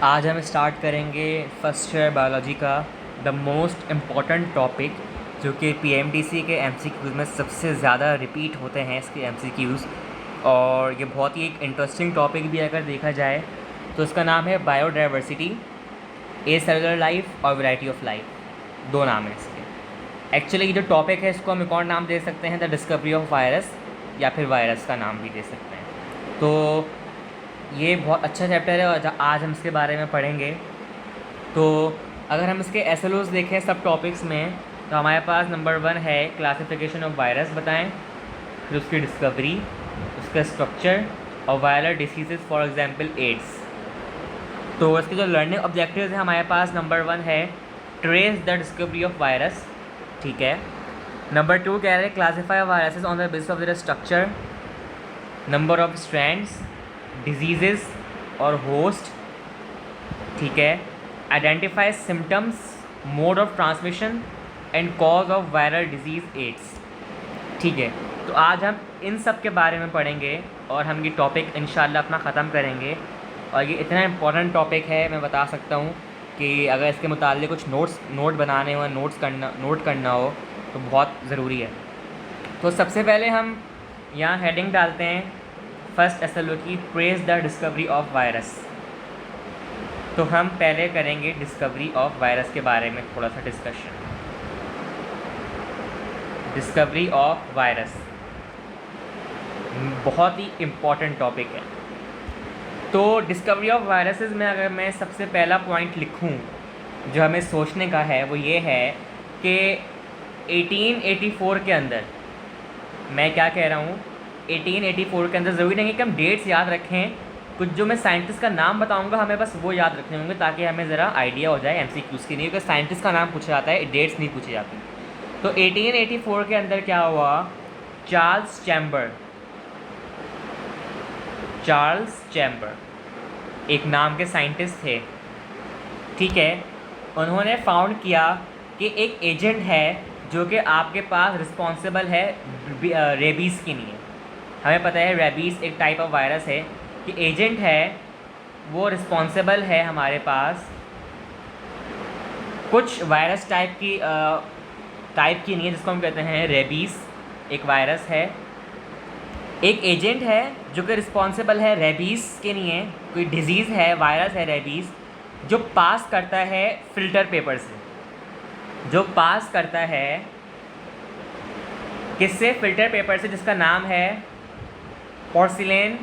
आज हम स्टार्ट करेंगे फर्स्ट ईयर बायोलॉजी का द मोस्ट इम्पॉर्टेंट टॉपिक, जो कि पीएमटीसी के एमसीक्यूज़ में सबसे ज़्यादा रिपीट होते हैं इसके एमसीक्यूज़। और ये बहुत ही एक इंटरेस्टिंग टॉपिक भी अगर देखा जाए तो इसका नाम है बायोडाइवर्सिटी, ए सेलुलर लाइफ और वैरायटी ऑफ लाइफ। दो नाम है इसके। एक्चुअली ये जो टॉपिक है इसको हम एक और नाम दे सकते हैं द डिस्कवरी ऑफ वायरस, या फिर वायरस का नाम भी दे सकते हैं। तो ये बहुत अच्छा चैप्टर है और आज हम इसके बारे में पढ़ेंगे। तो अगर हम इसके एसएलओज देखें सब टॉपिक्स में, तो हमारे पास नंबर 1 है क्लासिफिकेशन ऑफ वायरस बताएं, फिर उसकी डिस्कवरी, उसका स्ट्रक्चर और viral diseases for example AIDS. तो इसके जो लर्निंग ऑब्जेक्टिव्स हैं हमारे पास नंबर 1 है trace the discovery of virus, ठीक है। नंबर 2 कह रहे हैं classify viruses on the basis of their structure, number of strands, diseases और होस्ट, ठीक है। Identify symptoms, mode of transmission and cause of viral disease AIDS, ठीक है। तो आज हम इन सब के बारे में पढ़ेंगे और हम ये टॉपिक इंशाल्लाह अपना ख़त्म करेंगे। और ये इतना इम्पोर्टेंट टॉपिक है, मैं बता सकता हूँ कि अगर इसके मुताल्लिक़ कुछ नोट बनाने हो, नोट करना हो तो बहुत ज़रूरी है। तो सबसे पहले हम यहाँ हेडिंग डालते हैं फर्स्ट एसएलओ की, trace the discovery of virus. तो हम पहले करेंगे डिस्कवरी ऑफ वायरस के बारे में थोड़ा सा डिस्कशन। डिस्कवरी ऑफ वायरस बहुत ही इम्पॉर्टेंट टॉपिक है। तो डिस्कवरी ऑफ वायरसेस में अगर मैं सबसे पहला पॉइंट लिखूं जो हमें सोचने का है, वो ये है कि 1884 के अंदर, मैं क्या कह रहा हूँ, 1884 के अंदर, ज़रूरी नहीं कि हम डेट्स याद रखें, कुछ जो मैं साइंटिस्ट का नाम बताऊंगा हमें बस वो याद रखने होंगे ताकि हमें ज़रा आइडिया हो जाए एमसीक्यूज़ के लिए, क्योंकि साइंटिस्ट का नाम पूछा जाता है, डेट्स नहीं पूछी जाती। तो 1884 के अंदर क्या हुआ, चार्ल्स चैम्बर एक नाम के साइंटिस्ट थे, ठीक है। उन्होंने फाउंड किया कि एक एजेंट है जो कि आपके पास रिस्पॉन्सिबल है रेबीज़ के लिए। हमें पता है रेबीज़ एक टाइप ऑफ वायरस है, कि एजेंट है वो रिस्पॉन्सिबल है हमारे पास कुछ वायरस टाइप की नहीं है, जिसको हम कहते हैं रेबीज़, एक वायरस है। एक एजेंट है जो कि रिस्पॉन्सिबल है रेबीज़ के लिए, कोई डिज़ीज़ है, वायरस है रेबीज़, जो पास करता है फ़िल्टर पेपर से, जो पास करता है किससे, फ़िल्टर पेपर से, जिसका नाम है पोर्सिलेन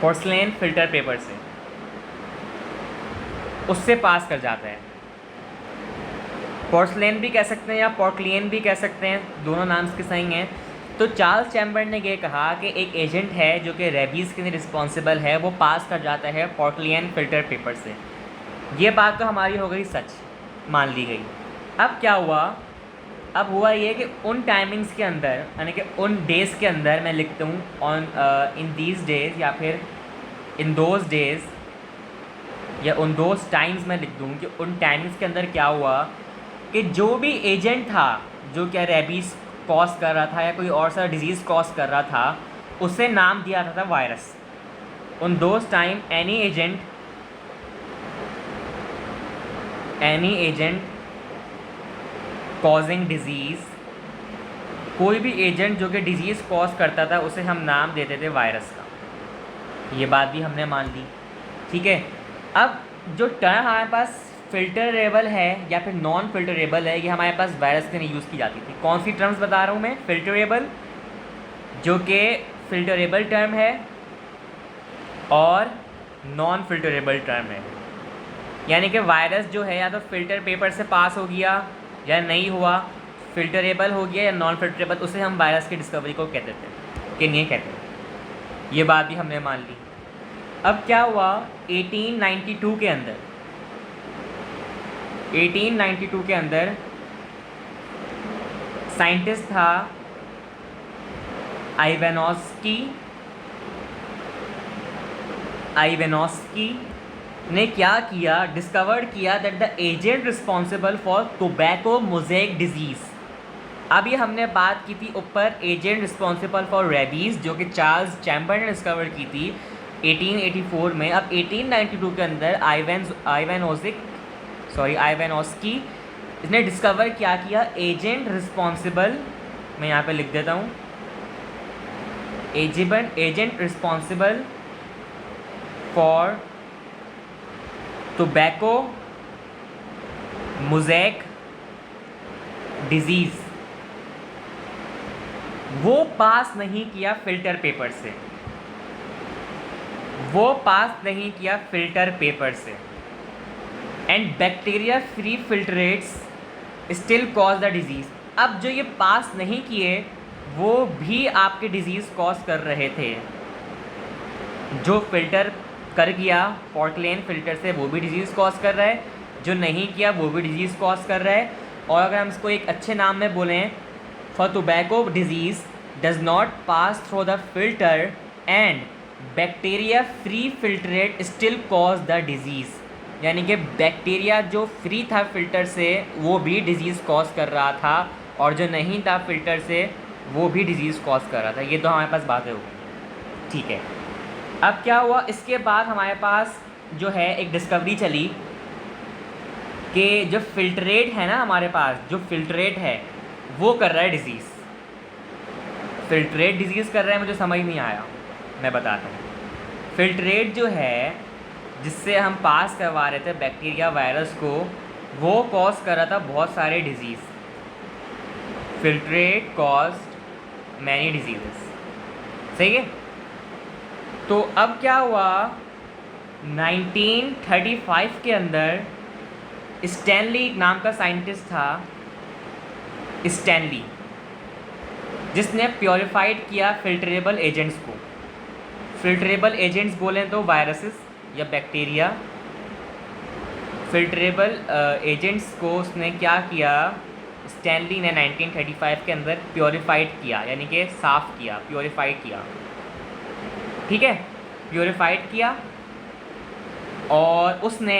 पोर्सिलेन फ़िल्टर पेपर से, उससे पास कर जाता है। पोर्सिलेन भी कह सकते हैं या पोर्टलियन भी कह सकते हैं, दोनों नाम इसके सही हैं। तो चार्ल्स चैम्बर ने ये कहा कि एक एजेंट है जो कि रेबीज़ के लिए रिस्पॉन्सिबल है, वो पास कर जाता है पोर्टलियन फ़िल्टर पेपर से। ये बात तो हमारी हो गई सच, मान ली गई। अब क्या हुआ, अब हुआ ये कि उन टाइमिंग्स के अंदर, यानी कि उन डेज़ के अंदर, मैं लिखता हूँ ऑन इन दीज डेज़ या फिर इन दोज डेज़ या उन दोज टाइम्स, मैं लिख दूँ कि उन टाइमिंग्स के अंदर क्या हुआ कि जो भी एजेंट था जो क्या रेबीज़ कॉज कर रहा था या कोई और सा डिज़ीज़ कॉज कर रहा था, उसे नाम दिया था वायरस। उन those time any agent causing disease, कोई भी एजेंट जो कि डिज़ीज़ कॉज करता था उसे हम नाम देते थे वायरस का। ये बात भी हमने मान ली, ठीक है। अब जो टर्म हमारे पास फ़िल्टरेबल है या फिर नॉन फ़िल्टरेबल है, ये हमारे पास वायरस के लिए यूज़ की जाती थी। कौन सी टर्म्स बता रहा हूँ मैं, फ़िल्टरेबल जो कि फ़िल्टरेबल टर्म है और नॉन फ़िल्टरेबल टर्म है। यानी कि वायरस जो है या तो फ़िल्टर पेपर से पास हो गया या नहीं हुआ, फ़िल्टरेबल हो गया या नॉन फ़िल्टरेबल, उसे हम वायरस की डिस्कवरी को कहते थे कि नहीं कहते। ये बात भी हमने मान ली। अब क्या हुआ, 1892 के अंदर साइंटिस्ट था आइवेनॉस्की ने क्या किया, डिस्कवर्ड किया that the agent responsible for tobacco mosaic disease, अभी हमने बात की थी ऊपर एजेंट रिस्पॉन्सिबल फॉर रेबीज़ जो कि चार्ल्स चैम्बर ने डिस्कवर की थी 1884 में। अब 1892 के अंदर आइवैनोस्की इसने डिस्कवर क्या किया, एजेंट रिस्पॉन्सिबल, मैं यहाँ पे लिख देता हूँ, agent responsible for tobacco mosaic disease, वो पास नहीं किया फिल्टर पेपर से, and bacteria free filtrates still cause the disease. अब जो ये पास नहीं किए वो भी आपके डिजीज़ कॉज कर रहे थे। जो फिल्टर कर गया पोर्टलैंड फिल्टर से वो भी डिजीज़ कॉज कर रहा है, जो नहीं किया वो भी डिजीज़ कॉज कर रहा है। और अगर हम इसको एक अच्छे नाम में बोलें, for tobacco disease does not pass through the filter and bacteria free filtrate still cause the disease, यानी कि बैक्टीरिया जो फ्री था फिल्टर से वो भी डिजीज़ कॉज कर रहा था, और जो नहीं था फिल्टर से वो भी डिजीज़ कॉज कर रहा था। ये तो हमारे पास बातें हो गई, ठीक है। अब क्या हुआ, इसके बाद हमारे पास जो है एक डिस्कवरी चली कि जो फिल्ट्रेट है ना, हमारे पास जो फिल्ट्रेट है वो कर रहा है डिज़ीज़, फिल्ट्रेट डिज़ीज़ कर रहा है। मुझे समझ नहीं आया, मैं बताता हूँ। फिल्ट्रेट जो है जिससे हम पास करवा रहे थे बैक्टीरिया वायरस को, वो कॉज कर रहा था बहुत सारे disease. Filtrate caused many diseases, सही है। तो अब क्या हुआ, 1935 के अंदर स्टैनली नाम का साइंटिस्ट था, स्टैनली, जिसने प्योरीफाइड किया फिल्टरेबल एजेंट्स को। फिल्टरेबल एजेंट्स बोलें तो वायरसेस या बैक्टीरिया। फिल्टरेबल एजेंट्स को उसने क्या किया, स्टैनली ने 1935 के अंदर प्योरीफाइड किया, यानी कि साफ़ किया, प्योरीफाइड किया, ठीक है, प्योरीफाइड किया। और उसने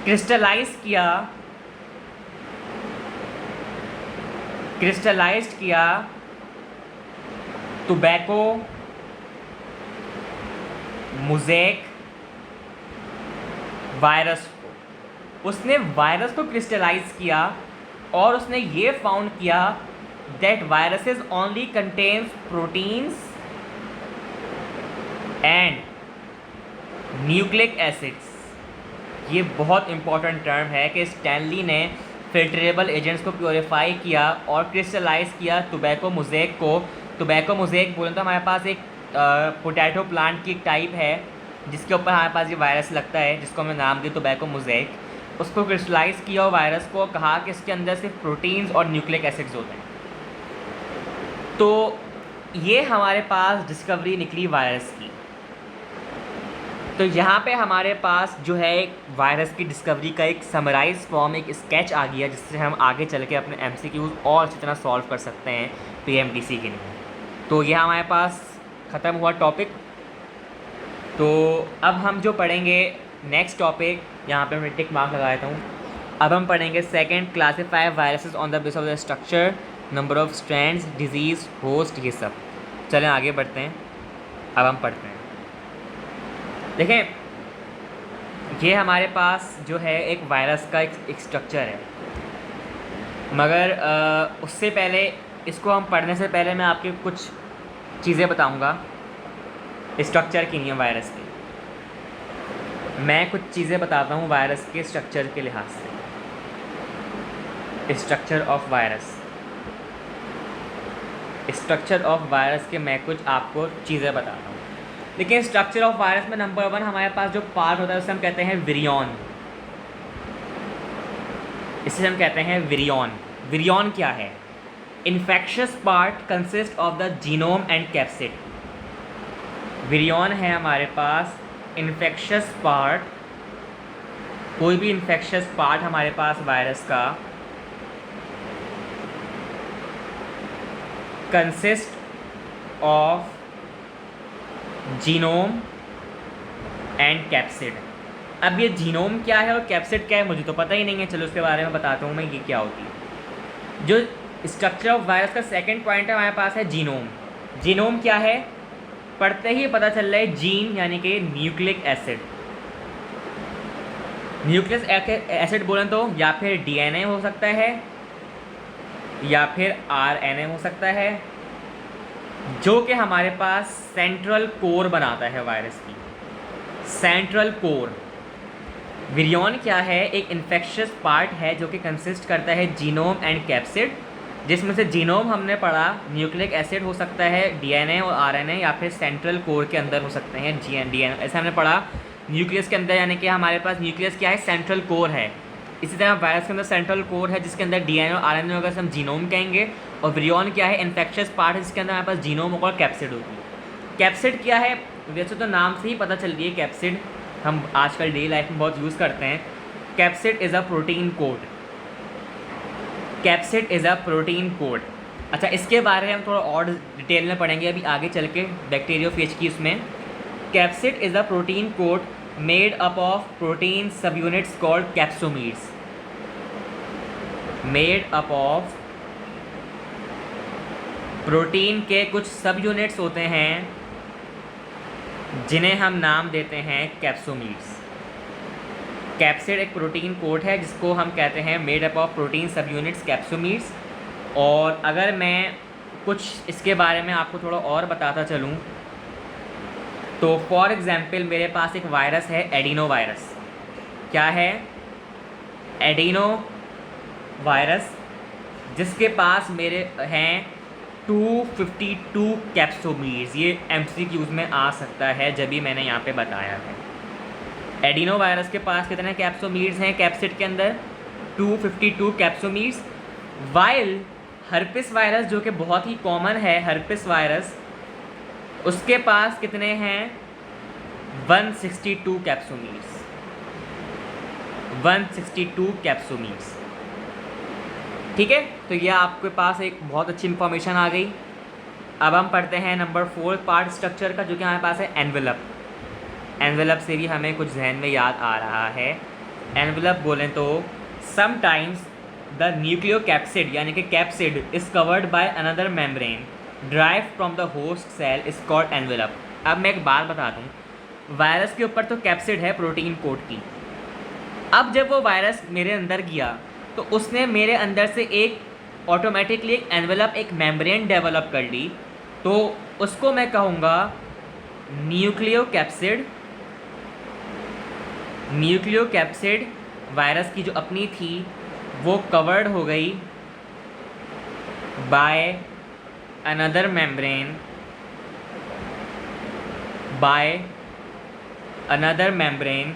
क्रिस्टलाइज्ड किया टोबैको मोज़ेक वायरस को। उसने वायरस को क्रिस्टलाइज किया और उसने ये फाउंड किया that viruses only contains proteins and nucleic acids. ये बहुत इंपॉर्टेंट टर्म है कि स्टैनली ने फिल्टरेबल एजेंट्स को प्योरीफाई किया और क्रिस्टलाइज किया टोबैको मोज़ेक को। टोबैको मोज़ेक बोलें तो हमारे पास एक पोटैटो प्लांट की एक टाइप है जिसके ऊपर हमारे पास ये वायरस लगता है, जिसको हमने नाम दिया टोबैको मोज़ेक। उसको क्रिस्टलाइज किया और वायरस को कहा कि इसके अंदर सिर्फ प्रोटीन्स और न्यूक्लिक एसिड्स होते हैं। तो ये हमारे पास डिस्कवरी निकली वायरस की। तो यहाँ पे हमारे पास जो है एक वायरस की डिस्कवरी का एक समराइज फॉर्म, एक स्केच आ गया जिससे हम आगे चल के अपने MCQs और अच्छी तरह सॉल्व कर सकते हैं PMDC के लिए। तो यह हमारे पास ख़त्म हुआ टॉपिक। तो अब हम जो पढ़ेंगे नेक्स्ट टॉपिक, यहाँ पे मैं टिक मार्क लगा देता हूँ। अब हम पढ़ेंगे second, classify viruses on the basis of the structure, number of strands, disease, host, ये सब। चलें आगे बढ़ते हैं। अब हम पढ़ते हैं, देखें ये हमारे पास जो है एक वायरस का एक स्ट्रक्चर है, मगर उससे पहले इसको हम पढ़ने से पहले मैं आपके कुछ चीज़ें बताऊंगा स्ट्रक्चर की, नहीं है वायरस की। मैं कुछ चीज़ें बताता हूँ वायरस के स्ट्रक्चर के लिहाज से। स्ट्रक्चर ऑफ वायरस के मैं कुछ आपको चीज़ें बताता हूँ। लेकिन स्ट्रक्चर ऑफ वायरस में नंबर 1 हमारे पास जो पार्ट होता है उसे हम कहते हैं विरियन। इसे हम कहते हैं विरियन। विरियन क्या है? Infectious part consist of the genome and capsid. Virion है हमारे पास इन्फेक्शियस पार्ट, कोई भी इन्फेक्शियस पार्ट हमारे पास वायरस का consist of genome and capsid. अब ये जीनोम क्या है और कैप्सिड क्या है मुझे तो पता ही नहीं है, चलो उसके बारे में बताता हूँ मैं ये क्या होती है। जो स्ट्रक्चर ऑफ वायरस का सेकंड पॉइंट है हमारे पास है जीनोम। जीनोम क्या है, पढ़ते ही पता चल रहा है, जीन यानी कि न्यूक्लिक एसिड। न्यूक्लिक एसिड बोलें तो या फिर डीएनए हो सकता है या फिर आरएनए हो सकता है, जो कि हमारे पास सेंट्रल कोर बनाता है वायरस की। सेंट्रल कोर विरियन क्या है, एक इन्फेक्शियस पार्ट है जो कि कंसिस्ट करता है जीनोम एंड कैप्सिड, जिसमें से जीनोम हमने पढ़ा न्यूक्लिक एसिड हो सकता है, डीएनए और आरएनए, या फिर सेंट्रल कोर के अंदर हो सकते हैं डीएनए, ऐसा हमने पढ़ा। न्यूक्लियस के अंदर यानी कि हमारे पास न्यूक्लियस क्या है, सेंट्रल कोर है। इसी तरह वायरस के अंदर सेंट्रल कोर है जिसके अंदर डीएनए और आरएनए होगा, हम जीनोम कहेंगे। और विरियन क्या है, इन्फेक्शियस पार्ट है जिसके अंदर हमारे पास जीनोम होगा और कैप्सिड होगी। कैप्सिड क्या है, वैसे तो नाम से ही पता चल रही है, कैप्सिड हम आजकल डेली लाइफ में बहुत यूज़ करते हैं। Capsid is a protein code. Capsid is a protein code. अच्छा, इसके बारे में हम थोड़ा और डिटेल में पढ़ेंगे अभी आगे चल के बैक्टीरियोफेज की उसमें। Capsid is a protein coat made up of protein subunits called capsomeres. Made up of protein के कुछ सब यूनिट्स होते हैं जिन्हें हम नाम देते हैं कैप्सोमीड्स। कैप्सिड एक प्रोटीन कोड है जिसको हम कहते हैं मेड अप ऑफ प्रोटीन सब यूनिट्स कैप्सोमीड्स। और अगर मैं कुछ इसके बारे में आपको थोड़ा और बताता चलूँ तो फॉर एग्ज़ाम्पल मेरे पास एक वायरस है, एडिनो वायरस। क्या है, एडिनो वायरस, जिसके पास मेरे हैं 252 कैप्सोमीड्स। ये एमसीक्यूज में आ सकता है जब भी मैंने यहाँ पे बताया है। एडिनो वायरस के पास कितने कैप्सोमीड्स हैं कैप्सिड के अंदर, 252 कैप्सोमीड्स। वाइल हर्पिस वायरस जो कि बहुत ही कॉमन है, हर्पिस वायरस, उसके पास कितने हैं, 162 कैप्सोमीड्स। 162 कैप्सोमीड्स। ठीक है, तो ये आपके पास एक बहुत अच्छी इंफॉर्मेशन आ गई। अब हम पढ़ते हैं नंबर 4 पार्ट स्ट्रक्चर का, जो कि हमारे पास है एनवेलप। एनवेलप से भी हमें कुछ जहन में याद आ रहा है। एनवेलप बोलें तो समटाइम्स द न्यूक्लियोकैप्सिड यानी कि capsid is covered by another membrane derived from the host cell is called envelope. अब मैं एक बात बता दूँ, वायरस के ऊपर तो कैप्सिड है प्रोटीन कोड की। अब जब वो वायरस मेरे अंदर गया तो उसने मेरे अंदर से एक ऑटोमेटिकली एक एनवेलप, एक मेम्ब्रेन डेवलप कर ली, तो उसको मैं कहूँगा न्यूक्लियोकैप्सिड। न्यूक्लियोकैप्सिड वायरस की जो अपनी थी वो कवर्ड हो गई by another membrane, by another membrane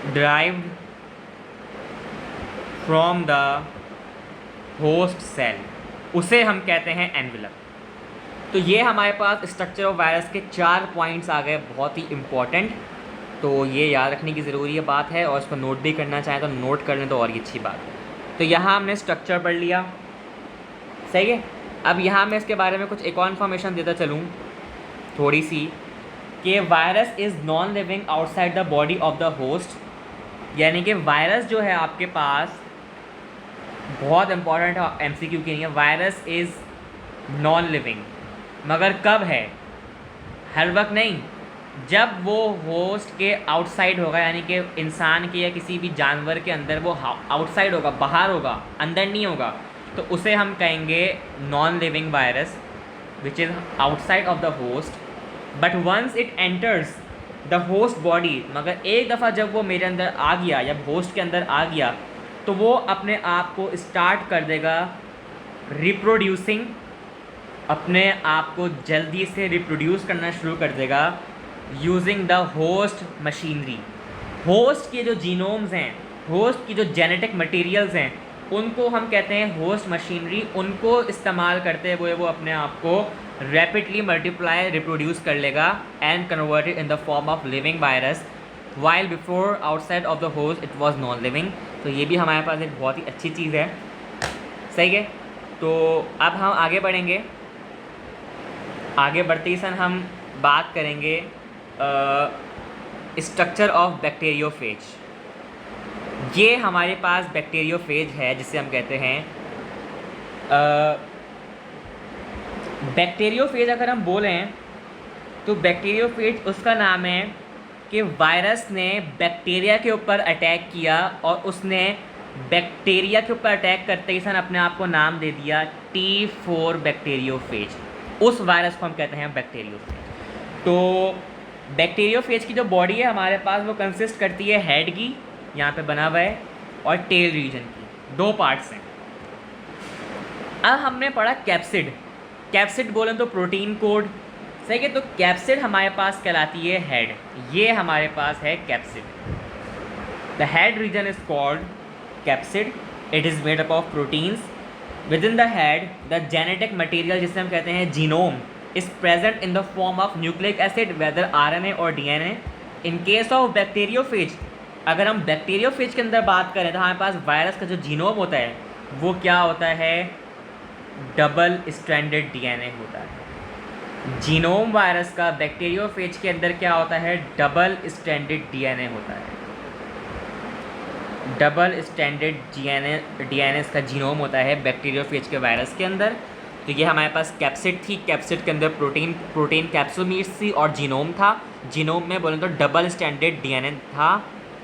derived from the host cell, उसे हम कहते हैं एनवेलप। तो ये हमारे पास स्ट्रक्चर ऑफ वायरस के 4 पॉइंट्स आ गए, बहुत ही इम्पॉर्टेंट। तो ये याद रखने की ज़रूरी बात है, और इसको नोट भी करना चाहें तो नोट कर लें तो और ही अच्छी बात है। तो यहाँ हमने स्ट्रक्चर पढ़ लिया, सही है। अब यहाँ मैं इसके बारे में कुछ एक और इन्फॉर्मेशन देता चलूँ थोड़ी सी, कि virus is non living outside the body of the host. यानी कि वायरस जो है आपके पास, बहुत इंपॉर्टेंट है, एमसीक्यू के लिए, वायरस इज़ नॉन लिविंग, मगर कब है, हर वक्त नहीं। जब वो होस्ट के आउटसाइड होगा, यानी कि इंसान के या किसी भी जानवर के अंदर वो आउटसाइड होगा, बाहर होगा, अंदर नहीं होगा, तो उसे हम कहेंगे non living virus which is outside of the host. But once it enters the host body, मगर एक दफ़ा जब वो मेरे अंदर आ गया या होस्ट के अंदर आ गया, तो वो अपने आप को स्टार्ट कर देगा रिप्रोड्यूसिंग, अपने आप को जल्दी से रिप्रोड्यूस करना शुरू कर देगा using the host machinery. Host के जो जीनोम्स हैं, होस्ट की जो जेनेटिक मटेरियल्स हैं, उनको हम कहते हैं होस्ट मशीनरी। उनको इस्तेमाल करते हुए वो अपने आप को रैपिडली मल्टीप्लाई, रिप्रोड्यूस कर लेगा and converted in the form of living virus, while before outside of the host it was non living. तो ये भी हमारे पास एक बहुत ही अच्छी चीज़ है, सही है। तो अब हम आगे बढ़ेंगे। आगे बढ़ते ही सन हम बात करेंगे स्ट्रक्चर ऑफ बैक्टीरियोफेज। ये हमारे पास बैक्टीरियोफेज है जिसे हम कहते हैं बैक्टीरियोफेज। अगर हम बोलें तो बैक्टीरियोफेज उसका नाम है कि वायरस ने बैक्टीरिया के ऊपर अटैक किया और उसने बैक्टीरिया के ऊपर अटैक करते ही सन अपने आप को नाम दे दिया T4 बैक्टीरियोफेज। उस वायरस को हम कहते हैं बैक्टीरियोफेज। तो बैक्टीरियोफेज की जो बॉडी है हमारे पास वो कंसिस्ट करती है हेड की, यहाँ पे बना हुआ है, और टेल रीजन की। दो पार्ट्स हैं। अब हमने पढ़ा कैप्सिड। कैप्सिड बोलें तो प्रोटीन कोड, सही है। तो कैप्सिड हमारे पास कहलाती है हेड। ये हमारे पास है capsid. The head region is called capsid. It is made up of proteins. Within the head the genetic material जिसे हम कहते हैं genome is present in the form of nucleic acid whether RNA और DNA। In case of bacteriophage, अगर हम bacteriophage के अंदर बात करें तो हमारे पास वायरस का जो जीनोम होता है वो क्या होता है, डबल स्ट्रैंडेड DNA होता है। जीनोम वायरस का बैक्टीरियोफेज के अंदर क्या होता है, डबल स्ट्रैंडेड DNA होता है। डबल स्ट्रैंडेड DNA इसका जीनोम होता है बैक्टीरियोफेज के वायरस के अंदर। तो ये हमारे पास कैप्सिड थी। कैप्सिड के अंदर प्रोटीन कैप्सुमीड्स थी और जीनोम था। जीनोम में बोलें तो डबल स्ट्रैंडेड DNA था।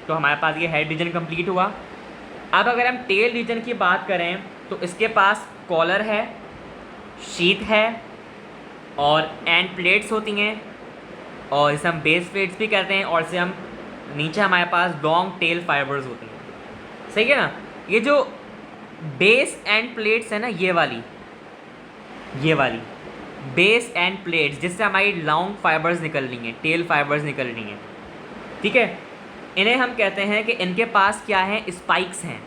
तो हमारे पास ये हेड रीजन कंप्लीट हुआ। अब अगर हम टेल रीजन की बात करें तो इसके पास कॉलर है, शीथ है और एंड प्लेट्स होती हैं, और इसे हम बेस प्लेट्स भी कहते हैं, और इसे हम नीचे हमारे पास लॉन्ग टेल फाइबर्स होती हैं, सही है ना। ये जो बेस एंड प्लेट्स है ना, ये वाली बेस एंड प्लेट्स जिससे हमारी लॉन्ग फाइबर्स निकल रही हैं, टेल फाइबर्स निकल रही हैं, ठीक है। इन्हें हम कहते हैं कि इनके पास क्या है, स्पाइक्स हैं।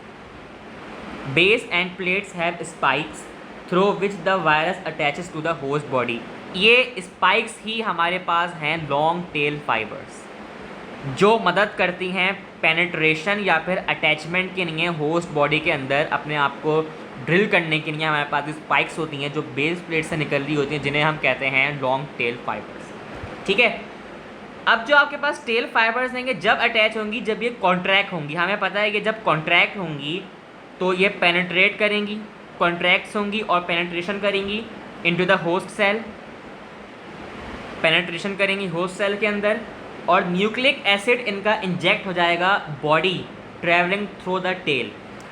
Base and plates have spikes through which the virus attaches to the host body. ये स्पाइक्स ही हमारे पास हैं लॉन्ग टेल फाइबर्स, जो मदद करती हैं पेनिट्रेशन या फिर अटैचमेंट के लिए होस्ट बॉडी के अंदर अपने आप को ड्रिल करने के लिए। हमारे पास स्पाइक्स होती हैं जो बेस प्लेट से निकल रही होती हैं, जिन्हें हम कहते हैं लॉन्ग टेल फाइबर्स, ठीक है। अब जो आपके पास टेल फाइबर्स होंगे जब अटैच होंगी, जब ये कॉन्ट्रैक्ट होंगी। हमें पता है कि जब कॉन्ट्रैक्ट होंगी तो ये पेनिट्रेट करेंगी, कॉन्ट्रैक्ट्स होंगी और पेनिट्रेशन करेंगी into the host cell, penetration करेंगी होस्ट सेल के अंदर, और न्यूक्लिक एसिड इनका इंजेक्ट हो जाएगा body travelling through the tail.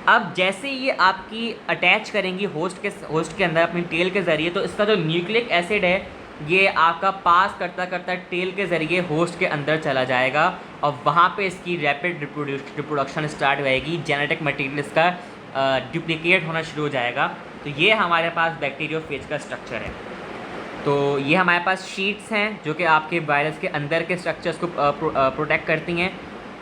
अब जैसे ये आपकी अटैच करेंगी होस्ट के अंदर अपनी टेल के ज़रिए, तो इसका जो न्यूक्लिक एसिड है ये आपका पास करता करता टेल के ज़रिए होस्ट के अंदर चला जाएगा, और वहाँ पे इसकी रैपिड रिप्रोडक्शन स्टार्ट होएगी। जेनेटिक मटेरियल इसका डुप्लीकेट होना शुरू हो जाएगा। तो ये हमारे पास बैक्टीरियोफेज का स्ट्रक्चर है। तो ये हमारे पास शीट्स हैं जो कि आपके वायरस के अंदर के स्ट्रक्चर्स को प्रोटेक्ट करती हैं,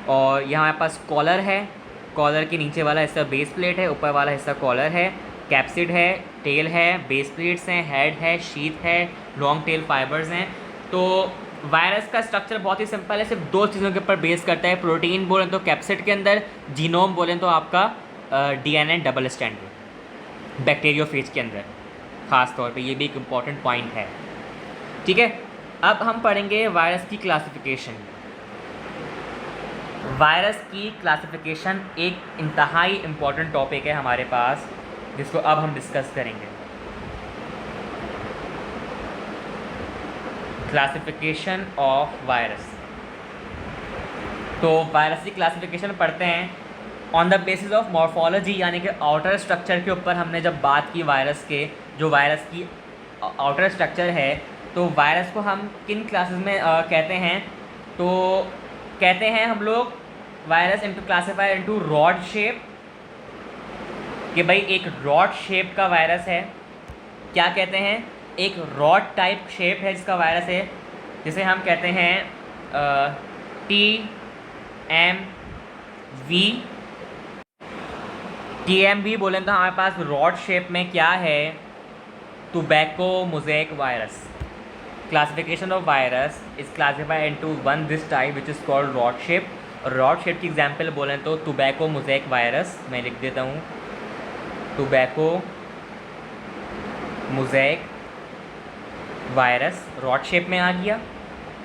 और ये हमारे पास कॉलर है। कॉलर के नीचे वाला हिस्सा बेस प्लेट है, ऊपर वाला हिस्सा कॉलर है। कैप्सिड है, टेल है, बेस प्लेट्स हैं, हेड है, शीथ है, लॉन्ग टेल फाइबर्स हैं। तो वायरस का स्ट्रक्चर बहुत ही सिंपल है, सिर्फ दो चीज़ों के ऊपर बेस करता है। प्रोटीन बोलें तो कैप्सिड के अंदर, जीनोम बोलें तो आपका DNA डबल स्ट्रैंडेड बैक्टीरियोफेज के अंदर ख़ास तौर पे। ये भी एक इम्पॉर्टेंट पॉइंट है, ठीक है। अब हम पढ़ेंगे वायरस की क्लासिफिकेशन। वायरस की क्लासिफिकेशन एक इंतहाई इम्पॉर्टेंट टॉपिक है हमारे पास, जिसको अब हम डिस्कस करेंगे। Classification of virus. तो वायरस की क्लासिफिकेशन पढ़ते हैं on the basis of morphology, यानी कि आउटर स्ट्रक्चर के ऊपर। हमने जब बात की वायरस के, जो वायरस की आउटर स्ट्रक्चर है, तो वायरस को हम किन क्लासेस में कहते हैं, तो कहते हैं हम लोग virus into classify into rod shape, कि भाई एक रॉड शेप का वायरस है। क्या कहते हैं, एक रॉड टाइप शेप है जिसका वायरस है, जिसे हम कहते हैं TMV बोलें तो हमारे पास रॉड शेप में क्या है, tobacco mosaic virus. Classification of virus is classified into one this type which is called rod shape. और रॉड शेप की एग्जांपल बोलें तो टोबैको मोज़ेक वायरस, मैं लिख देता हूँ, tobacco mosaic virus rod shape में आ गया।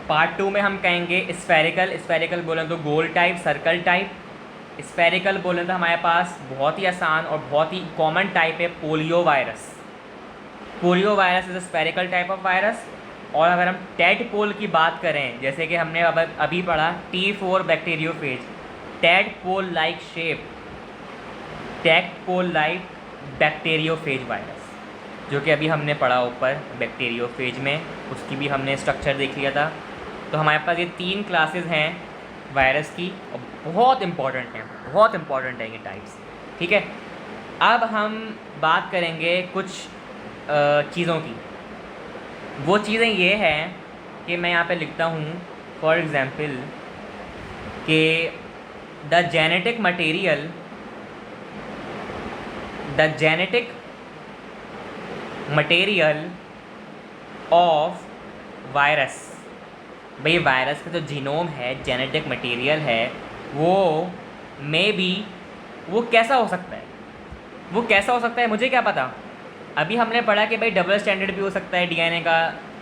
पार्ट 2 में हम कहेंगे स्फेरिकल बोलें तो गोल टाइप, सर्कल टाइप। स्फेरिकल बोलें तो हमारे पास बहुत ही आसान और बहुत ही कॉमन टाइप है polio virus. Polio virus is a spherical type of virus. और अगर हम टेडपोल की बात करें, जैसे कि हमने अभी पढ़ा T4 bacteriophage, tadpole like shape, tadpole like bacteriophage virus, जो कि अभी हमने पढ़ा ऊपर बैक्टीरियोफेज में, उसकी भी हमने स्ट्रक्चर देख लिया था। तो हमारे पास ये 3 क्लासेस हैं वायरस की और बहुत इम्पॉर्टेंट हैं, बहुत इम्पॉर्टेंट हैं ये टाइप्स। ठीक है, अब हम बात करेंगे कुछ चीज़ों की। वो चीज़ें ये हैं कि मैं यहाँ पे लिखता हूँ फॉर एग्ज़ाम्पल कि the genetic material of virus. भाई वायरस का जो जीनोम है, जेनेटिक मटेरियल है, वो वो कैसा हो सकता है, मुझे क्या पता। अभी हमने पढ़ा कि भाई डबल स्टैंडर्ड भी हो सकता है डीएनए का,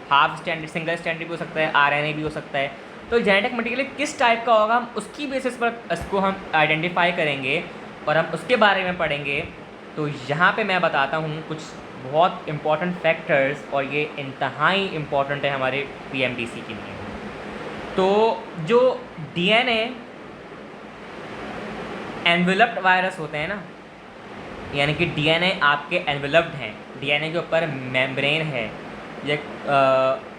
हाफ स्टैंडर्ड, सिंगल स्टैंडर्ड भी हो सकता है, आरएनए भी हो सकता है। तो जेनेटिक मटेरियल किस टाइप का होगा, हम उसकी बेसिस पर इसको हम आइडेंटिफाई करेंगे और हम उसके बारे में पढ़ेंगे। तो यहाँ पे मैं बताता हूँ कुछ बहुत इम्पॉर्टेंट फैक्टर्स, और ये इंतहाई इम्पॉर्टेंट है हमारे पीएमडीसी के लिए। तो जो डीएनए एनवेलप्ड वायरस होते हैं ना, यानी कि डीएनए आपके एनवेलप्ड हैं, डीएनए के ऊपर मेम्ब्रेन है, या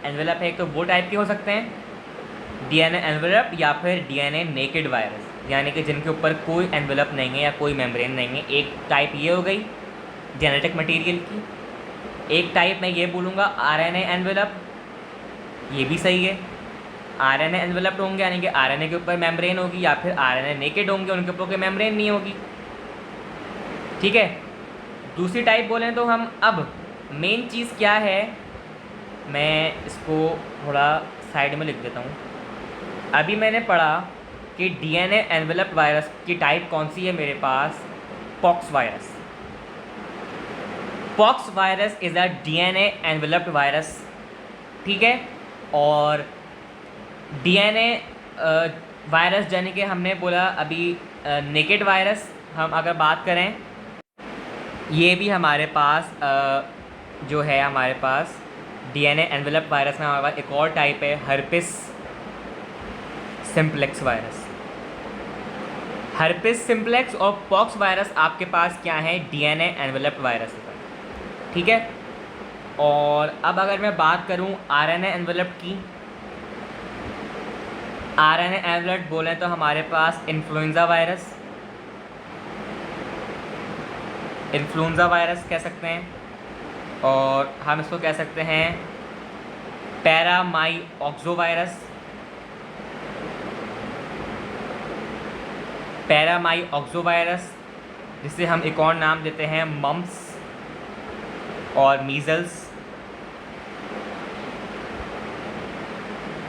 एनवेलप है, तो वो टाइप के हो सकते हैं डीएनए एनवेलप, या फिर डीएनए नेकेड वायरस, यानी कि जिनके ऊपर कोई एनवेलप नहीं है या कोई मेम्ब्रेन नहीं है। एक टाइप ये हो गई जेनेटिक मटेरियल की। एक टाइप मैं ये बोलूँगा आरएनए एनवेलप, ये भी सही है। आरएनए एनवेलप्ड होंगे यानी कि आरएनए के ऊपर मेम्ब्रेन होगी, या फिर आरएनए नेकेड होंगे, उनके ऊपर कोई मेम्ब्रेन नहीं होगी। ठीक है, दूसरी टाइप बोलें तो हम अब मेन चीज़ क्या है, मैं इसको थोड़ा साइड में लिख देता हूँ। अभी मैंने पढ़ा कि डीएनए एनवेलप्ड वायरस की टाइप कौन सी है मेरे पास, pox virus. Pox virus is a DNA enveloped virus. ठीक है, और डीएनए वायरस यानी कि हमने बोला अभी नेकेड वायरस, हम अगर बात करें, ये भी हमारे पास जो है, हमारे पास डीएनए एनवेलप वायरस में हमारे पास एक और टाइप है herpes simplex virus. Herpes simplex और पॉक्स वायरस आपके पास क्या है, डीएनए एनवेलप्ड वायरस है। ठीक है, और अब अगर मैं बात करूं आरएनए एनवेलप्ड की, आरएनए एनवेलप्ड बोलें तो हमारे पास इन्फ्लुएंजा वायरस कह सकते हैं, और हम इसको कह सकते हैं पैरामाइऑक्सो वायरस, जिसे हम एक और नाम देते हैं मम्प्स और measles.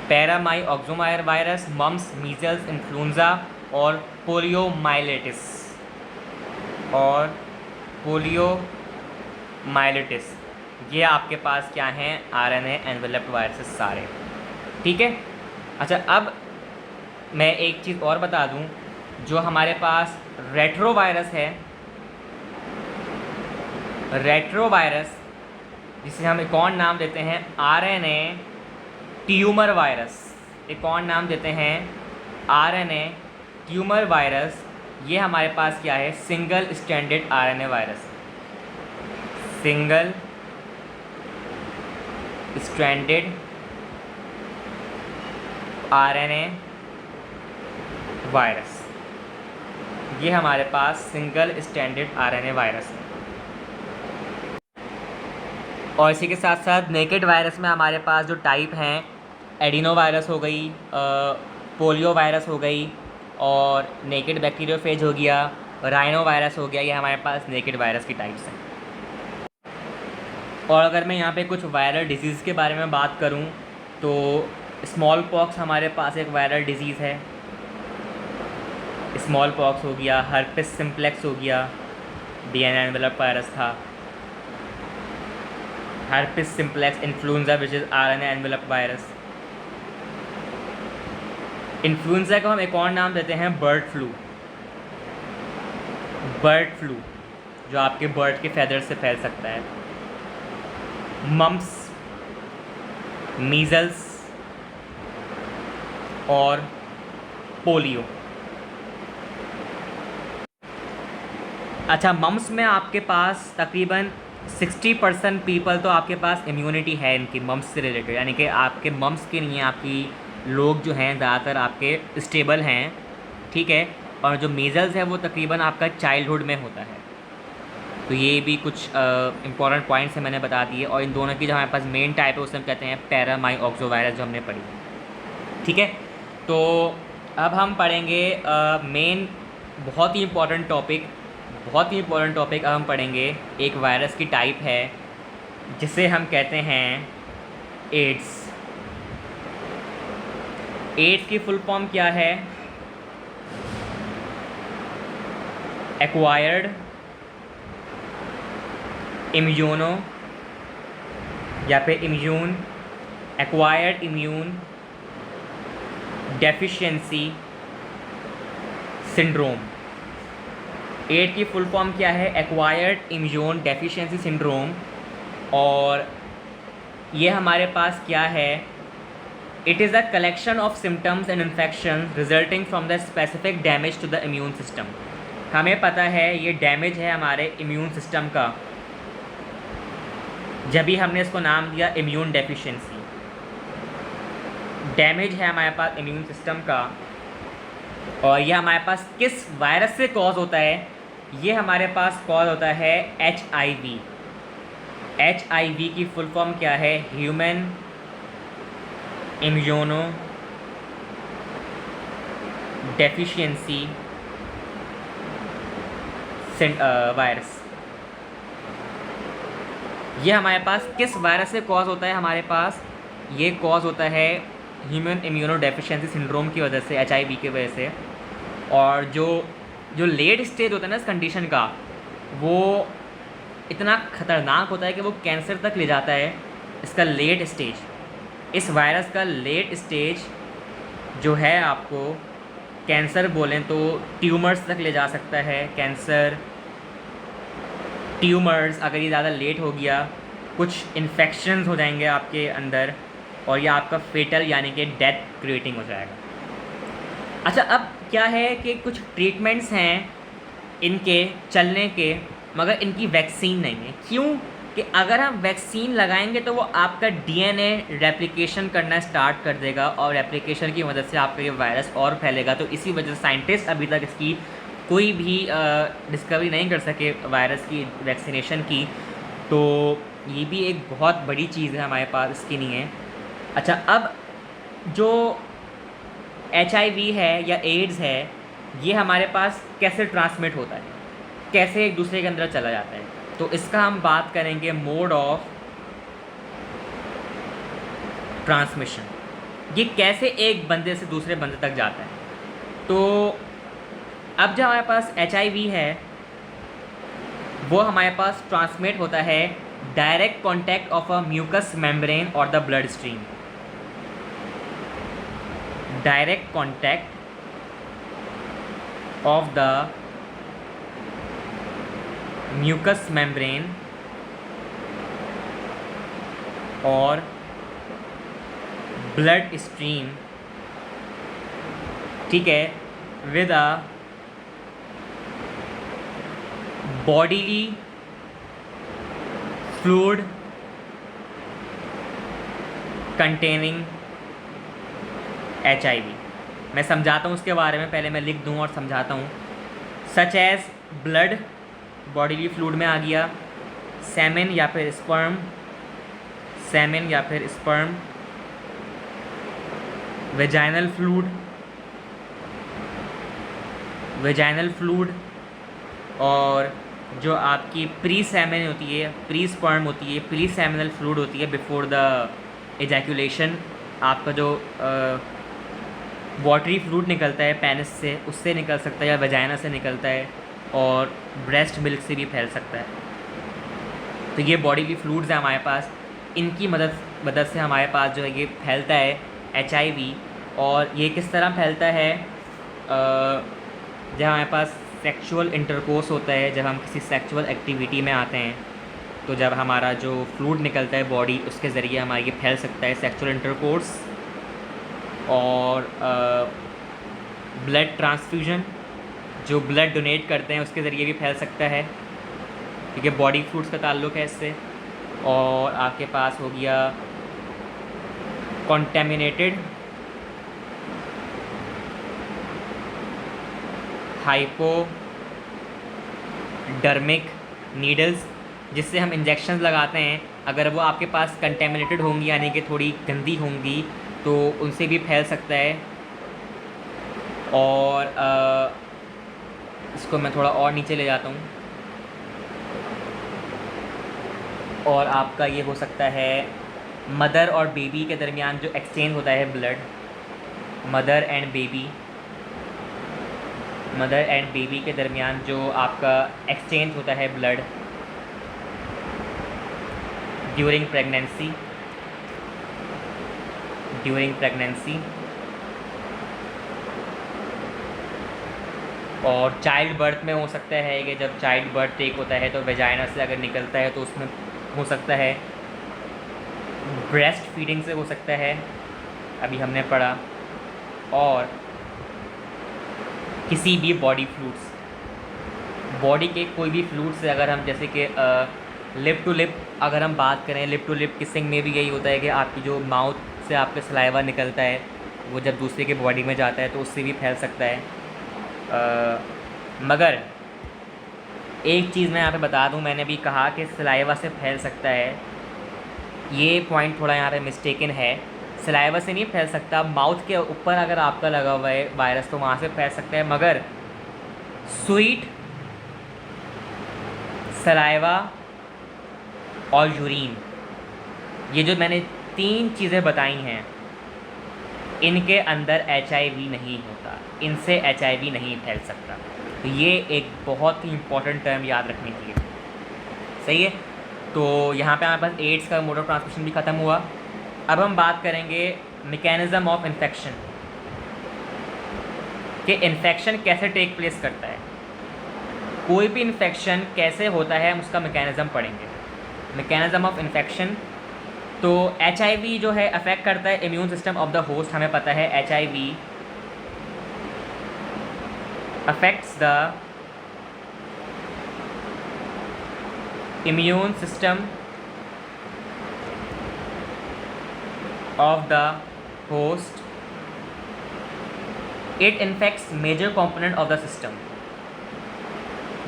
Paramyxovirus, mumps, measles, influenza और पोलियोमाइलिटिस, ये आपके पास क्या हैं, आरएनए एनवेलप्ड वायरसेस सारे। ठीक है, अच्छा अब मैं एक चीज़ और बता दूं, जो हमारे पास रेट्रोवायरस है, जिसे हम एक और नाम देते हैं आरएनए ट्यूमर वायरस, एक और नाम देते हैं आरएनए ट्यूमर वायरस। ये हमारे पास क्या है, single stranded RNA virus, single stranded RNA virus, ये हमारे पास सिंगल स्ट्रैंडेड आरएनए वायरस है। और इसी के साथ साथ नेकेड वायरस में हमारे पास जो टाइप हैं, एडिनो वायरस हो गई, पोलियो वायरस हो गई, और नेकेड बैक्टीरियोफेज हो गया, राइनो वायरस हो गया, ये हमारे पास नेकेड वायरस की टाइप्स हैं। और अगर मैं यहाँ पे कुछ वायरल डिजीज़ के बारे में बात करूँ तो स्मॉल पॉक्स हमारे पास एक वायरल डिजीज़ है, स्मॉल पॉक्स हो गया, हर्पिस सिम्प्लेक्स हो गया, डीएनए एनवेलप्ड वायरस था, herpes simplex, influenza which is RNA enveloped virus, influenza को हम एक और नाम देते हैं बर्ड फ्लू। बर्ड फ्लू जो आपके बर्ड के फैदर से फैल सकता है। मम्प्स, मीज़ल्स और पोलियो। अच्छा, मम्प्स में आपके पास तकरीबन 60% पीपल तो आपके पास इम्यूनिटी है इनकी मम्प्स से रिलेटेड, यानी कि आपके मम्प्स के लिए आपकी लोग जो हैं ज़्यादातर आपके स्टेबल हैं, ठीक है। और जो मीज़ल्स है वो तकरीबन आपका चाइल्डहुड में होता है। तो ये भी कुछ इंपॉर्टेंट पॉइंट्स हैं मैंने बता दिए। और इन दोनों की जो हमारे पास मेन टाइप है उसे हम कहते हैं पैरामाइऑक्सोवायरस, जो हमने पढ़ी, ठीक है। तो अब हम पढ़ेंगे मेन बहुत ही इम्पोर्टेंट टॉपिक अब हम पढ़ेंगे। एक वायरस की टाइप है जिसे हम कहते हैं एड्स। एड्स की फुल फॉर्म क्या है? एक्वायर्ड इम्यूनो या फिर acquired immune deficiency syndrome. AIDS की फुल फॉर्म क्या है? Acquired immune deficiency syndrome. और ये हमारे पास क्या है? It is a collection of symptoms and infection resulting from the specific damage to the immune system. हमें पता है ये डैमेज है हमारे इम्यून सिस्टम का, जब भी हमने इसको नाम दिया इम्यून डेफिशिएंसी। डैमेज है हमारे पास इम्यून सिस्टम का, और ये हमारे पास किस वायरस से कॉज होता है? ये हमारे पास कॉज होता है HIV। HIV की फुल फॉर्म क्या है? Human immuno deficiency virus. ये हमारे पास किस वायरस से कॉज होता है? हमारे पास ये कॉज होता है ह्यूमन इम्यूनो डेफिशिएंसी सिंड्रोम की वजह से, HIV की वजह से। और जो लेट स्टेज होता है ना इस कंडीशन का, वो इतना ख़तरनाक होता है कि वो कैंसर तक ले जाता है। इसका लेट स्टेज, इस वायरस का लेट स्टेज जो है, आपको कैंसर बोलें तो ट्यूमर्स तक ले जा सकता है। कैंसर, ट्यूमर्स, अगर ये ज़्यादा लेट हो गया, कुछ इन्फेक्शंस हो जाएंगे आपके अंदर, और ये आपका फेटल यानी कि डेथ क्रिएटिंग हो जाएगा। अच्छा, अब क्या है कि कुछ ट्रीटमेंट्स हैं इनके चलने के, मगर इनकी वैक्सीन नहीं है। क्यों? कि अगर हम वैक्सीन लगाएंगे तो वो आपका DNA रेप्लिकेशन करना स्टार्ट कर देगा, और रेप्लिकेशन की मदद से आपका ये वायरस और फैलेगा। तो इसी वजह से साइंटिस्ट अभी तक इसकी कोई भी डिस्कवरी नहीं कर सके वायरस की वैक्सीनेशन की। तो ये भी एक बहुत बड़ी चीज़ है हमारे पास, इसकी नहीं है। अच्छा, अब जो HIV है या एड्स है, ये हमारे पास कैसे ट्रांसमिट होता है, कैसे एक दूसरे के अंदर चला जाता है? तो इसका हम बात करेंगे मोड ऑफ ट्रांसमिशन। ये कैसे एक बंदे से दूसरे बंदे तक जाता है? तो अब जो हमारे पास HIV है, वो हमारे पास ट्रांसमिट होता है direct contact of a mucous membrane और the bloodstream. Direct contact of the mucous membrane और blood stream, ठीक है, with a bodily fluid containing HIV। मैं समझाता हूँ उसके बारे में, पहले मैं लिख दूँ और समझाता हूँ। Such as blood, bodily fluid में आ गया, सेमेन या फिर स्पर्म, वेजाइनल फ्लूइड, और जो आपकी प्री सेमेन होती है, प्री स्पर्म होती है, प्री सेमिनल फ्लूइड होती है बिफोर द एजैकुलेशन। आपका जो वाटरी फ्लूइड निकलता है पेनिस से, उससे निकल सकता है, या वजाइना से निकलता है, और ब्रेस्ट मिल्क से भी फैल सकता है। तो ये बॉडीली फ्लूइड्स हैं हमारे पास, इनकी मदद से हमारे पास जो है ये फैलता है HIV। और ये किस तरह फैलता है? जब हमारे पास सेक्सुअल इंटरकोर्स होता है, जब हम किसी सेक्सुअल एक्टिविटी में आते हैं, तो जब हमारा जो फ्लूइड निकलता है बॉडी, उसके ज़रिए हमारा ये फैल सकता है सेक्सुअल इंटरकोर्स। और ब्लड ट्रांसफ्यूजन, जो ब्लड डोनेट करते हैं उसके ज़रिए भी फैल सकता है, क्योंकि बॉडी फ्लूइड्स का ताल्लुक़ है इससे। और आपके पास हो गया कॉन्टेमिनेटेड हाइपोडर्मिक नीडल्स, जिससे हम इंजेक्शंस लगाते हैं, अगर वो आपके पास कंटेमिनेटेड होंगी यानी कि थोड़ी गंदी होंगी तो उनसे भी फैल सकता है। और इसको मैं थोड़ा और नीचे ले जाता हूँ। और आपका ये हो सकता है मदर और बेबी के दरमियान जो एक्सचेंज होता है ब्लड, मदर एंड बेबी के दरमियान जो आपका एक्सचेंज होता है ब्लड ड्यूरिंग प्रेगनेंसी। और चाइल्ड बर्थ में हो सकता है कि जब चाइल्ड बर्थ टेक होता है तो वेजाइना से अगर निकलता है तो उसमें हो सकता है। ब्रेस्ट फीडिंग से हो सकता है, अभी हमने पढ़ा। और किसी भी बॉडी के कोई भी फ्लूइड से अगर हम, जैसे कि लिप टू लिप अगर हम बात करें, लिप टू लिप किसिंग में भी यही होता है कि आपकी जो माउथ से आपका सलाइवा निकलता है वो जब दूसरे के बॉडी में जाता है तो उससे भी फैल सकता है। मगर एक चीज़ मैं यहाँ पे बता दूँ, मैंने भी कहा कि सलाइवा से फैल सकता है, ये पॉइंट थोड़ा यहाँ पे मिस्टेकन है। सलाइवा से नहीं फैल सकता, माउथ के ऊपर अगर आपका लगा हुआ है वायरस तो वहाँ से फैल सकता है। मगर स्वीट, सलाइवा और यूरिन, ये जो मैंने 3 चीज़ें बताई हैं, इनके अंदर HIV नहीं होता, इनसे HIV नहीं फैल सकता। तो ये एक बहुत ही इम्पॉर्टेंट टर्म याद रखने की है, सही है। तो यहाँ पे हमारे पास एड्स का मोड ऑफ ट्रांसमिशन भी ख़त्म हुआ। अब हम बात करेंगे मैकेनिज़्म ऑफ इन्फेक्शन, कि इन्फेक्शन कैसे टेक प्लेस करता है, कोई भी इन्फेक्शन कैसे होता है, हम उसका मैकेनिज़्म पढ़ेंगे। मैकेनिज़्म ऑफ इन्फेक्शन, तो HIV जो है अफेक्ट करता है immune system of the host. हमें पता है HIV affects the immune system of the host. It infects major component of the system.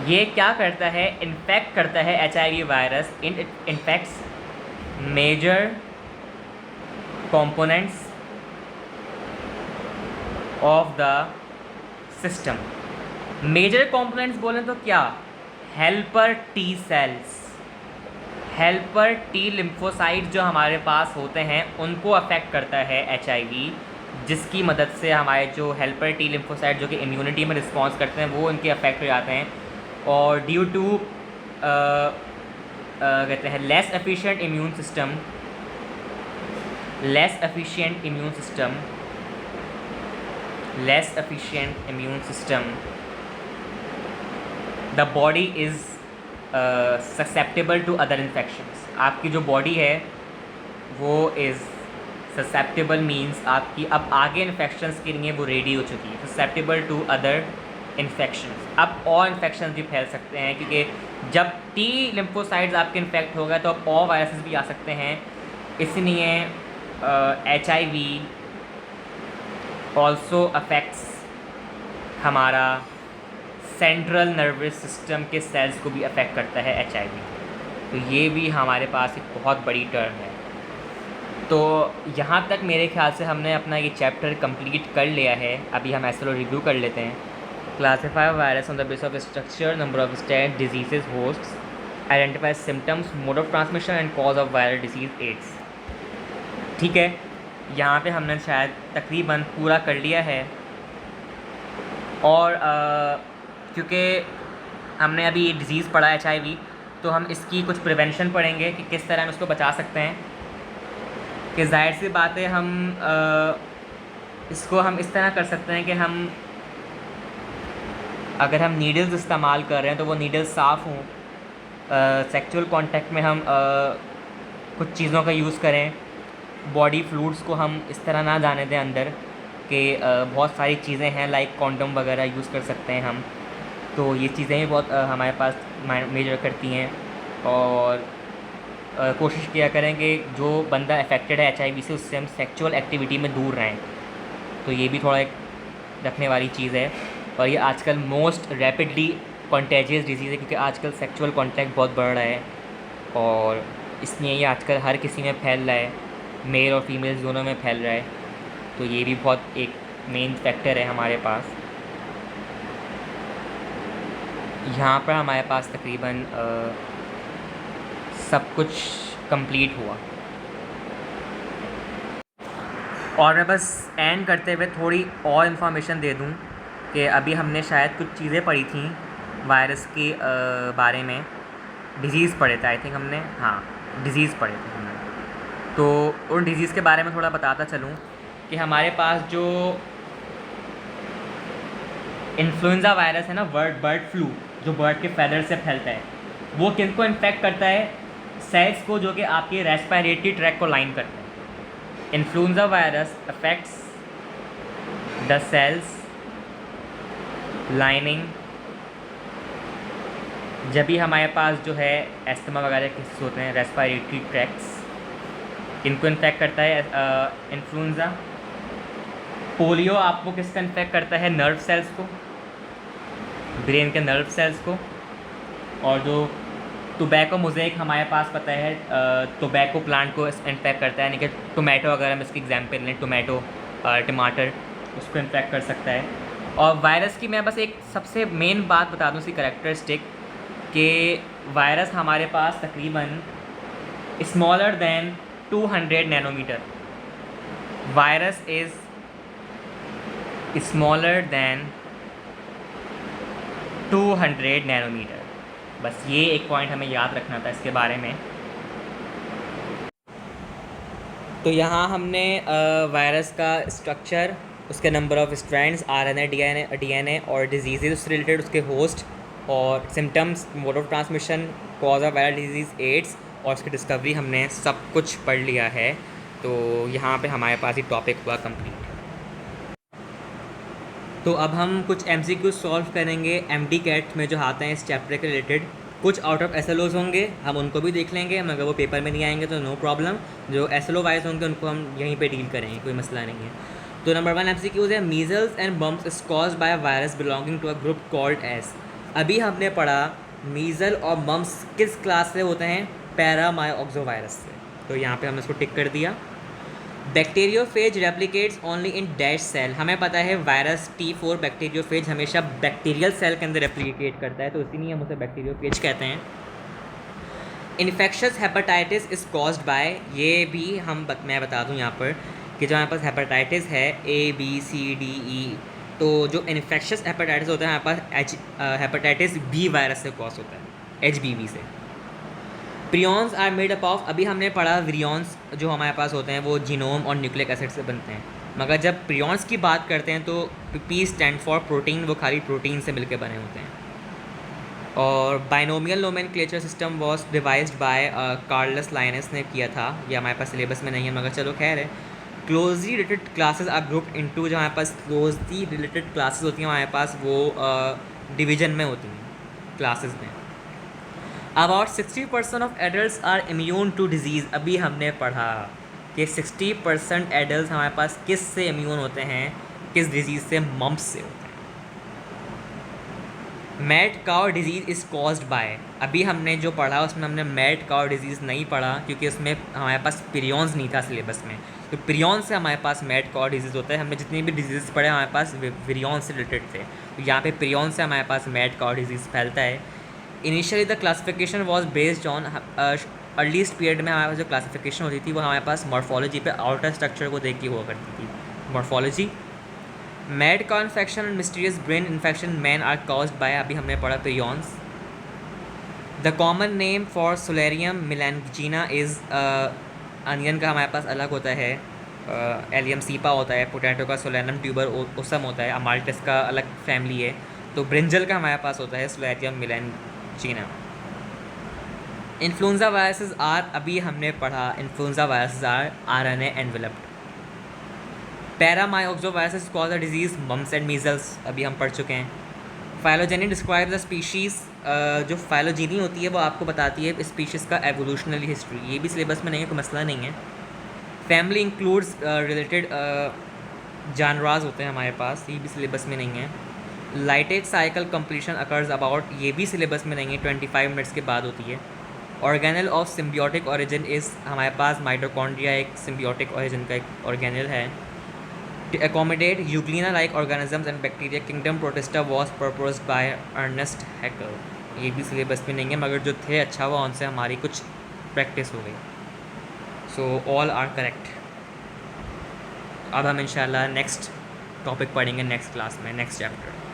ये क्या करता है? इन्फेक्ट करता है HIV virus, it infects major components of the system. Major components बोलें तो क्या? Helper T cells, helper T lymphocyte जो हमारे पास होते हैं उनको अफेक्ट करता है HIV, जिसकी मदद से हमारे जो हेल्पर टी लिम्फोसाइट जो कि इम्यूनिटी में रिस्पॉन्स करते हैं वो उनके अफेक्ट हो जाते हैं। और ड्यू टू कहते हैं less efficient immune system the body is susceptible to other infections. आपकी जो बॉडी है वो इज़ ससेप्टेबल, मीन्स आपकी अब आगे इन्फेक्शंस के लिए वो रेडी हो चुकी है, ससेप्टेबल टू अदर इन्फेक्शंस। अब और इन्फेक्शंस भी फैल सकते हैं, क्योंकि जब टी लिम्फोसाइट्स आपके इन्फेक्ट हो गए तो अब और वायरसेस भी आ सकते हैं। इसलिए HIV ऑल्सो अफेक्ट्स हमारा सेंट्रल नर्वस सिस्टम के सेल्स को भी अफेक्ट करता है HIV। तो ये भी हमारे पास एक बहुत बड़ी टर्म है। तो यहाँ तक मेरे ख्याल से हमने अपना ये चैप्टर कंप्लीट कर लिया है। अभी हम ऐसे रिव्यू कर लेते हैं। Classify virus on the base of structure, number of stage, diseases, hosts, identify symptoms, mode of transmission and cause of viral disease AIDS. ठीक है, यहाँ पे हमने शायद तकरीबन पूरा कर लिया है। और क्योंकि हमने अभी ये डिज़ीज़ पढ़ा HIV, तो हम इसकी कुछ प्रिवेंशन पढ़ेंगे कि किस तरह हम इसको बचा सकते हैं। कि जाहिर सी बात है हम इसको हम इस तरह कर सकते हैं कि हम अगर हम नीडल्स इस्तेमाल कर रहे हैं तो वो नीडल्स साफ़ हों। सेक्सुअल कांटेक्ट में हम कुछ चीज़ों का यूज़ करें, बॉडी फ्लूइड्स को हम इस तरह ना जाने दें अंदर कि बहुत सारी चीज़ें हैं लाइक कॉन्डम वगैरह यूज़ कर सकते हैं हम। तो ये चीज़ें भी बहुत हमारे पास मेजर करती हैं। और कोशिश किया करें कि जो बंदा अफेक्टेड है HIV से उससे हम सेक्सुअल एक्टिविटी में दूर रहें। तो ये भी थोड़ा एक रखने वाली चीज़ है। और ये आजकल मोस्ट रैपिडली कॉन्टेजियस डिजीज़ है क्योंकि आजकल सेक्सुअल कॉन्टैक्ट बहुत बढ़ रहा है और इसलिए ये आजकल हर किसी में फैल रहा है, मेल और फीमेल्स दोनों में फैल रहा है। तो ये भी बहुत एक मेन फैक्टर है हमारे पास। यहाँ पर हमारे पास तकरीबन सब कुछ कंप्लीट हुआ। और मैं बस एंड करते हुए थोड़ी और इन्फॉर्मेशन दे दूँ कि अभी हमने शायद कुछ चीज़ें पढ़ी थी वायरस के बारे में। डिज़ीज़ पढ़े थे आई थिंक हमने, हाँ डिज़ीज़ पढ़े थे हमने। तो उन डिज़ीज़ के बारे में थोड़ा बताता चलूँ कि हमारे पास जो इन्फ्लुएंज़ा वायरस है ना, बर्ड फ्लू, जो बर्ड के फैदर से फैलता है, वो किनको इन्फेक्ट करता है? सेल्स को जो कि आपके रेस्पिरेटरी ट्रैक को लाइन करते हैं। Influenza virus affects the cells lining. जब भी हमारे पास जो है एस्थमा वगैरह केसेस होते हैं, रेस्पिरेटरी ट्रैक्ट्स, इनको इन्फेक्ट करता है इन्फ्लुएंज़ा। पोलियो आपको किसका इन्फेक्ट करता है? नर्व सेल्स को, ब्रेन के नर्व सेल्स को। और जो टोबैको मोज़ेक हमारे पास पता है टोबैको प्लांट को इन्फेक्ट करता है, यानी कि टोमेटो अगर हम इसकी एग्जांपल लें, टमाटर उसको इन्फेक्ट कर सकता है। और वायरस की मैं बस एक सबसे मेन बात बता दूँ, इसकी करैक्टरिस्टिक, कि वायरस हमारे पास तकरीबन smaller than 200 nanometre. Virus is smaller than 200 nanometre. बस ये एक पॉइंट हमें याद रखना था इसके बारे में। तो यहाँ हमने वायरस का स्ट्रक्चर, उसके number of strands, RNA, DNA और डिजीज़ उससे रिलेटेड, उसके होस्ट और symptoms, mode of transmission, cause of viral disease AIDS और उसकी डिस्कवरी हमने सब कुछ पढ़ लिया है। तो यहाँ पे हमारे पास ये टॉपिक हुआ कंप्लीट। तो अब हम कुछ MCQ सॉल्व करेंगे MD-CAT में जो आते हैं इस चैप्टर के रिलेटेड। कुछ आउट ऑफ SLOs होंगे, हम उनको भी देख लेंगे, मगर वो पेपर में नहीं आएंगे तो नो प्रॉब्लम। जो SLO वाइज होंगे उनको हम यहीं पे डील करेंगे, कोई मसला नहीं है। तो नंबर 1 MCQs है, measles and mumps is caused by a virus belonging to a group called as. अभी हमने पढ़ा मीज़ल और मम्प्स किस क्लास से होते हैं? पैरामाइऑक्सोवायरस से। तो यहाँ पे हमने इसको टिक कर दिया। Bacteriophage replicates only in dash cell. हमें पता है वायरस T4 बैक्टीरियोफेज हमेशा बैक्टीरियल सेल के अंदर रेप्लिकेट करता है, तो इसीलिए हम उसे बैक्टीरियोफेज कहते हैं। Infectious hepatitis is caused by, ये भी मैं बता दूं यहाँ पर कि जो हमारे पास हेपेटाइटिस है ABCDE, तो जो इन्फेक्शस हेपेटाइटिस होता है हमारे पास हेपेटाइटिस B वायरस से कॉज होता है, HBV से। Prions are made up of, अभी हमने पढ़ा विरियॉन्स जो हमारे पास होते हैं वो जीनोम और न्यूक्लिक एसिड से बनते हैं, मगर जब प्रियॉन्स की बात करते हैं तो P स्टैंड फॉर प्रोटीन, वो खाली प्रोटीन से मिलकर बने होते हैं। और binomial nomenclature system was devised by Carolus Linnaeus ने किया था। ये हमारे पास सिलेबस में नहीं है मगर चलो खैर है। Closely related classes are grouped into, जो हमारे पास क्लोजली रिलेटेड क्लासेस होती हैं हमारे पास वो डिवीजन में होती हैं क्लासेस में। About 60% of adult are immune to disease. अभी हमने पढ़ा कि 60% एडल्ट हमारे पास किस से इम्यून होते हैं? किस डिजीज़ से? मम्प्स से होते हैं। Mad cow disease is caused by, अभी हमने जो पढ़ा उसमें हमने मैड काउ डिजीज़ नहीं पढ़ा क्योंकि उसमें हमारे पास प्रियॉन्स नहीं था सिलेबस में। तो प्रियॉन से हमारे पास मैड काउ डिजीज़ होता है। हमने जितनी भी डिजीज़ पढ़े हमारे पास विरियॉन से रिलेटेड थे, तो यहाँ पे प्रियॉन से हमारे पास मैड काउ डिजीज़ फैलता है। Initially the classification was based on, earliest period में हमारे पास जो क्लासिफिकेशन होती थी वो हमारे पास मॉर्फोलॉजी पे, आउटर स्ट्रक्चर को देख के हुआ करती थी, morphology. Mad cow infection and mysterious brain infection man are caused by, अभी हमने पढ़ा prions. The common name for Solanum melongena is, onion का हमारे पास अलग होता है एलियम सीपा होता है, पोटैटो का सोलेनम ट्यूबर ओसम होता है, अमाल्टस का अलग फैमिली है, तो ब्रिंजल का हमारे पास होता है Solanum melongena. Influenza viruses are, अभी हमने पढ़ा influenza viruses are RNA enveloped. Paramyxoviruses cause the disease mumps and measles, अभी हम पढ़ चुके हैं। फाइलोजेनी डिस्क्राइब द स्पीशीज़, जो फाइलोजेनी होती है वो आपको बताती है स्पीशीज़ का एवोल्यूशनरी हिस्ट्री, ये भी सिलेबस में नहीं है, कोई मसला नहीं है। फैमिली इंक्लूड्स रिलेटेड जानराज होते हैं हमारे पास, ये भी सिलेबस में नहीं है। लाइटेज साइकिल कंप्लीशन अकर्स अबाउट, ये भी सिलेबस में नहीं है, 25 मिनट्स के बाद होती है। Organelle of symbiotic origin is, हमारे पास माइटोकॉन्ड्रिया एक सिम्बियोटिक ओरिजिन का एक ऑर्गेनल है। To accommodate Euglena-like organisms and bacteria, Kingdom Protista was proposed by Ernest Haeckel, ये भी सिलेबस में नहीं है, मगर जो थे अच्छा हुआ उनसे हमारी कुछ प्रैक्टिस हो गई। So all are correct. अब हम इंशाल्लाह नेक्स्ट टॉपिक पढ़ेंगे नेक्स्ट क्लास में, नेक्स्ट चैप्टर।